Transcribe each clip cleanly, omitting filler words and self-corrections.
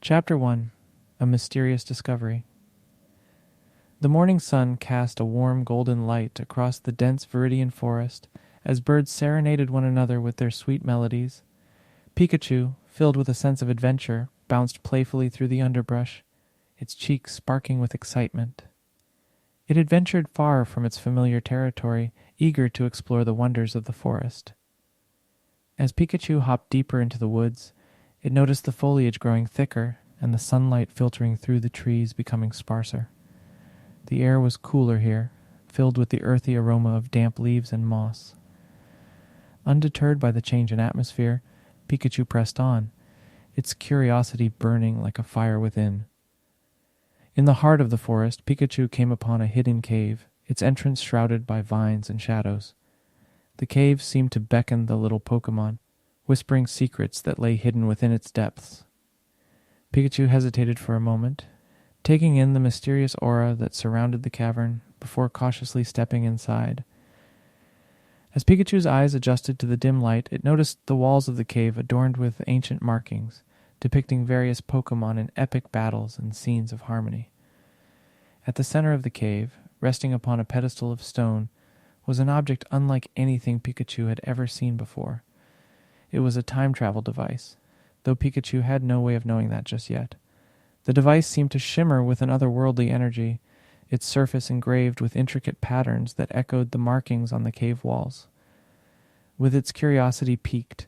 Chapter 1. A Mysterious Discovery. The morning sun cast a warm golden light across the dense viridian forest as birds serenaded one another with their sweet melodies. Pikachu, filled with a sense of adventure, bounced playfully through the underbrush, its cheeks sparking with excitement. It had ventured far from its familiar territory, eager to explore the wonders of the forest. As Pikachu hopped deeper into the woods, it noticed the foliage growing thicker and the sunlight filtering through the trees becoming sparser. The air was cooler here, filled with the earthy aroma of damp leaves and moss. Undeterred by the change in atmosphere, Pikachu pressed on, its curiosity burning like a fire within. In the heart of the forest, Pikachu came upon a hidden cave, its entrance shrouded by vines and shadows. The cave seemed to beckon the little Pokémon, whispering secrets that lay hidden within its depths. Pikachu hesitated for a moment, taking in the mysterious aura that surrounded the cavern before cautiously stepping inside. As Pikachu's eyes adjusted to the dim light, it noticed the walls of the cave adorned with ancient markings, depicting various Pokémon in epic battles and scenes of harmony. At the center of the cave, resting upon a pedestal of stone, was an object unlike anything Pikachu had ever seen before. It was a time travel device, though Pikachu had no way of knowing that just yet. The device seemed to shimmer with an otherworldly energy, its surface engraved with intricate patterns that echoed the markings on the cave walls. With its curiosity piqued,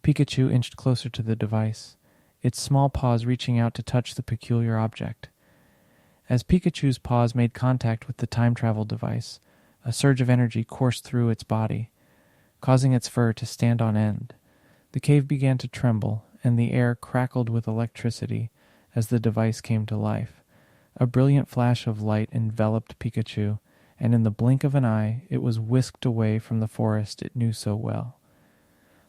Pikachu inched closer to the device, its small paws reaching out to touch the peculiar object. As Pikachu's paws made contact with the time travel device, a surge of energy coursed through its body, causing its fur to stand on end. The cave began to tremble, and the air crackled with electricity as the device came to life. A brilliant flash of light enveloped Pikachu, and in the blink of an eye, it was whisked away from the forest it knew so well.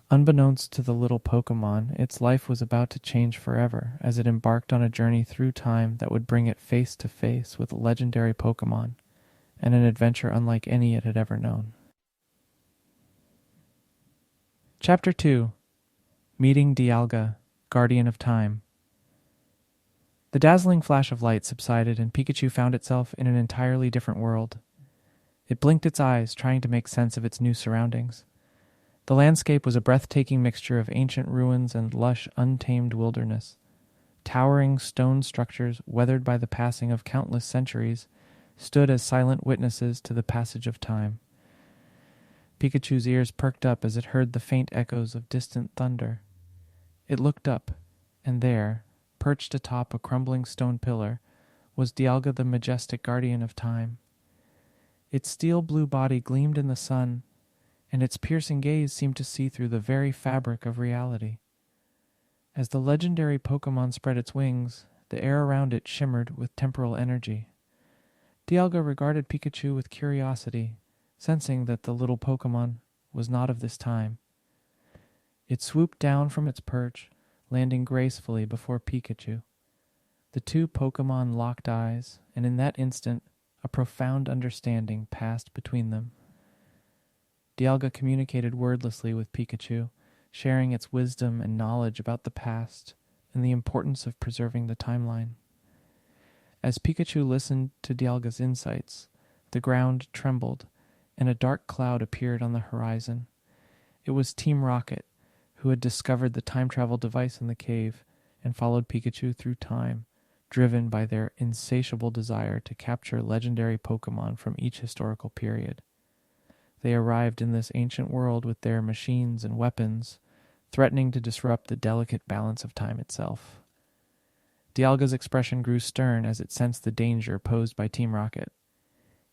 Unbeknownst to the little Pokémon, its life was about to change forever as it embarked on a journey through time that would bring it face to face with legendary Pokémon, and an adventure unlike any it had ever known. Chapter 2. Meeting Dialga, Guardian of Time. The dazzling flash of light subsided and Pikachu found itself in an entirely different world. It blinked its eyes, trying to make sense of its new surroundings. The landscape was a breathtaking mixture of ancient ruins and lush, untamed wilderness. Towering stone structures, weathered by the passing of countless centuries, stood as silent witnesses to the passage of time. Pikachu's ears perked up as it heard the faint echoes of distant thunder. It looked up, and there, perched atop a crumbling stone pillar, was Dialga the majestic guardian of time. Its steel-blue body gleamed in the sun, and its piercing gaze seemed to see through the very fabric of reality. As the legendary Pokémon spread its wings, the air around it shimmered with temporal energy. Dialga regarded Pikachu with curiosity, sensing that the little Pokémon was not of this time. It swooped down from its perch, landing gracefully before Pikachu. The two Pokémon locked eyes, and in that instant, a profound understanding passed between them. Dialga communicated wordlessly with Pikachu, sharing its wisdom and knowledge about the past and the importance of preserving the timeline. As Pikachu listened to Dialga's insights, the ground trembled, and a dark cloud appeared on the horizon. It was Team Rocket, who had discovered the time travel device in the cave and followed Pikachu through time, driven by their insatiable desire to capture legendary Pokémon from each historical period. They arrived in this ancient world with their machines and weapons, threatening to disrupt the delicate balance of time itself. Dialga's expression grew stern as it sensed the danger posed by Team Rocket.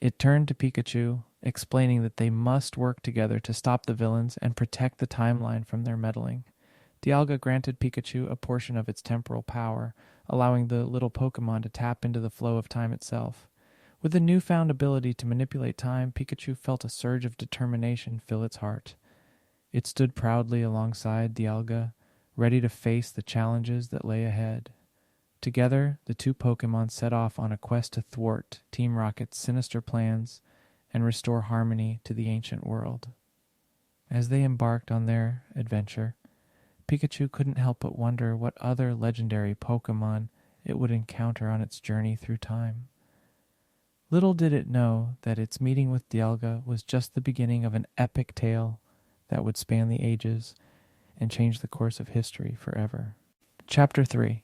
It turned to Pikachu, explaining that they must work together to stop the villains and protect the timeline from their meddling. Dialga granted Pikachu a portion of its temporal power, allowing the little Pokémon to tap into the flow of time itself. With the newfound ability to manipulate time, Pikachu felt a surge of determination fill its heart. It stood proudly alongside Dialga, ready to face the challenges that lay ahead. Together, the two Pokémon set off on a quest to thwart Team Rocket's sinister plans and restore harmony to the ancient world. As they embarked on their adventure, Pikachu couldn't help but wonder what other legendary Pokemon it would encounter on its journey through time. Little did it know that its meeting with Dialga was just the beginning of an epic tale that would span the ages and change the course of history forever. Chapter 3.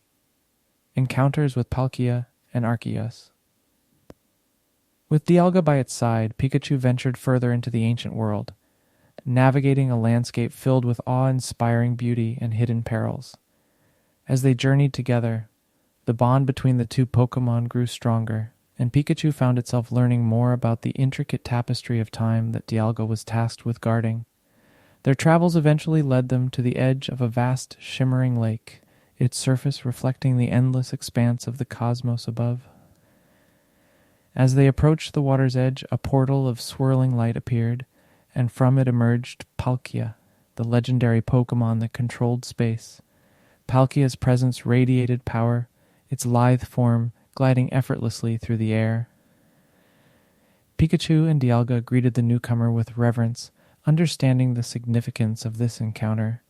Encounters with Palkia and Arceus. With Dialga by its side, Pikachu ventured further into the ancient world, navigating a landscape filled with awe-inspiring beauty and hidden perils. As they journeyed together, the bond between the two Pokemon grew stronger, and Pikachu found itself learning more about the intricate tapestry of time that Dialga was tasked with guarding. Their travels eventually led them to the edge of a vast, shimmering lake, its surface reflecting the endless expanse of the cosmos above. As they approached the water's edge, a portal of swirling light appeared, and from it emerged Palkia, the legendary Pokemon that controlled space. Palkia's presence radiated power, its lithe form gliding effortlessly through the air. Pikachu and Dialga greeted the newcomer with reverence, understanding the significance of this encounter.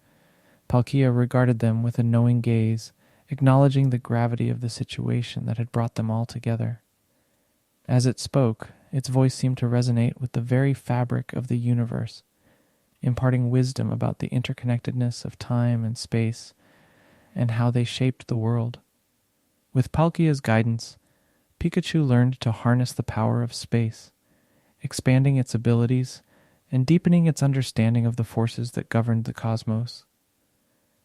Palkia regarded them with a knowing gaze, acknowledging the gravity of the situation that had brought them all together. As it spoke, its voice seemed to resonate with the very fabric of the universe, imparting wisdom about the interconnectedness of time and space and how they shaped the world. With Palkia's guidance, Pikachu learned to harness the power of space, expanding its abilities and deepening its understanding of the forces that governed the cosmos.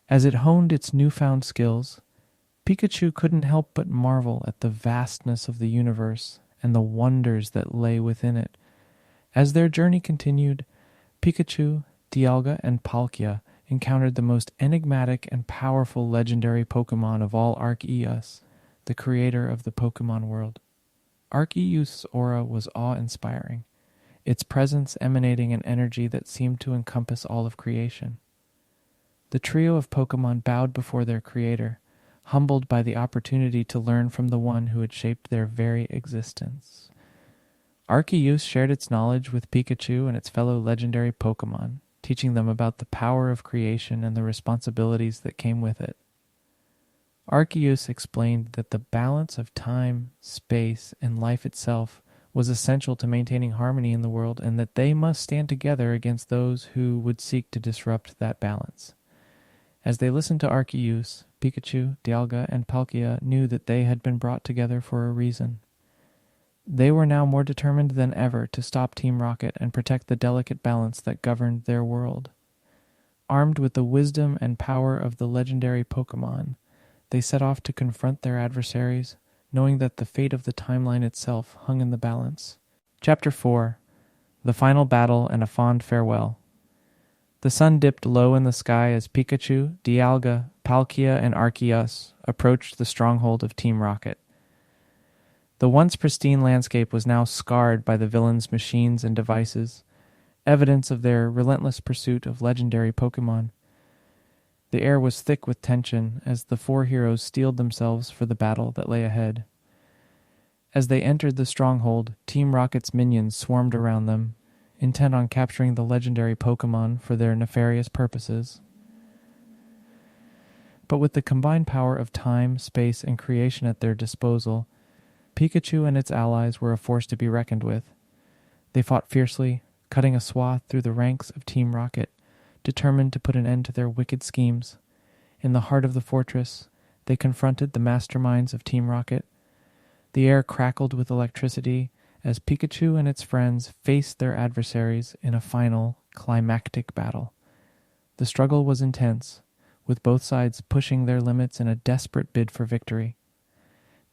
As it honed its newfound skills, Pikachu couldn't help but marvel at the vastness of the universe and the wonders that lay within it. As their journey continued, Pikachu, Dialga, and Palkia encountered the most enigmatic and powerful legendary Pokemon of all Arceus, the creator of the Pokemon world. Arceus' aura was awe-inspiring, its presence emanating an energy that seemed to encompass all of creation. The trio of Pokemon bowed before their creator, humbled by the opportunity to learn from the one who had shaped their very existence. Arceus shared its knowledge with Pikachu and its fellow legendary Pokemon, teaching them about the power of creation and the responsibilities that came with it. Arceus explained that the balance of time, space, and life itself was essential to maintaining harmony in the world, and that they must stand together against those who would seek to disrupt that balance. As they listened to Arceus, Pikachu, Dialga, and Palkia knew that they had been brought together for a reason. They were now more determined than ever to stop Team Rocket and protect the delicate balance that governed their world. Armed with the wisdom and power of the legendary Pokemon, they set off to confront their adversaries, knowing that the fate of the timeline itself hung in the balance. Chapter 4. The Final Battle and a Fond Farewell. The sun dipped low in the sky as Pikachu, Dialga, Palkia, and Arceus approached the stronghold of Team Rocket. The once pristine landscape was now scarred by the villains' machines and devices, evidence of their relentless pursuit of legendary Pokemon. The air was thick with tension as the four heroes steeled themselves for the battle that lay ahead. As they entered the stronghold, Team Rocket's minions swarmed around them, intent on capturing the legendary Pokemon for their nefarious purposes. But with the combined power of time, space, and creation at their disposal, Pikachu and its allies were a force to be reckoned with. They fought fiercely, cutting a swath through the ranks of Team Rocket, determined to put an end to their wicked schemes. In the heart of the fortress, they confronted the masterminds of Team Rocket. The air crackled with electricity as Pikachu and its friends faced their adversaries in a final, climactic battle. The struggle was intense, with both sides pushing their limits in a desperate bid for victory.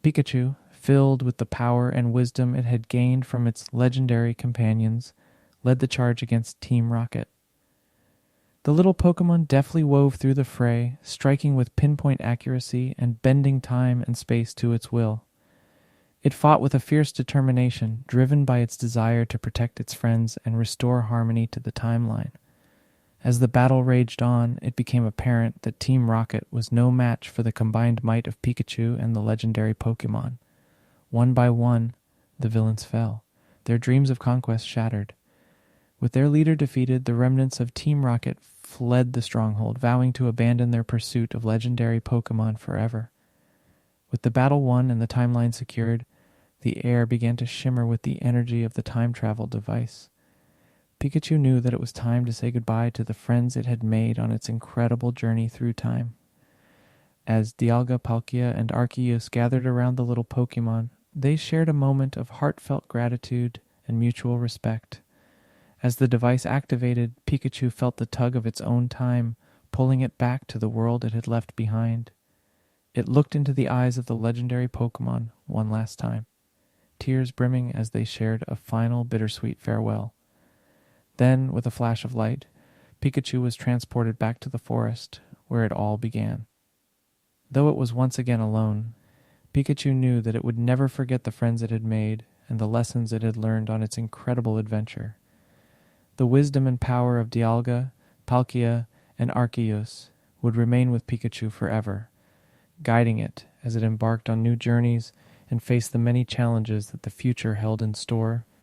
Pikachu, filled with the power and wisdom it had gained from its legendary companions, led the charge against Team Rocket. The little Pokemon deftly wove through the fray, striking with pinpoint accuracy and bending time and space to its will. It fought with a fierce determination, driven by its desire to protect its friends and restore harmony to the timeline. As the battle raged on, it became apparent that Team Rocket was no match for the combined might of Pikachu and the legendary Pokemon. One by one, the villains fell, their dreams of conquest shattered. With their leader defeated, the remnants of Team Rocket fled the stronghold, vowing to abandon their pursuit of legendary Pokemon forever. With the battle won and the timeline secured, the air began to shimmer with the energy of the time travel device. Pikachu knew that it was time to say goodbye to the friends it had made on its incredible journey through time. As Dialga, Palkia, and Arceus gathered around the little Pokemon, they shared a moment of heartfelt gratitude and mutual respect. As the device activated, Pikachu felt the tug of its own time, pulling it back to the world it had left behind. It looked into the eyes of the legendary Pokemon one last time, tears brimming as they shared a final bittersweet farewell. Then, with a flash of light, Pikachu was transported back to the forest, where it all began. Though it was once again alone, Pikachu knew that it would never forget the friends it had made and the lessons it had learned on its incredible adventure. The wisdom and power of Dialga, Palkia, and Arceus would remain with Pikachu forever, guiding it as it embarked on new journeys and faced the many challenges that the future held in store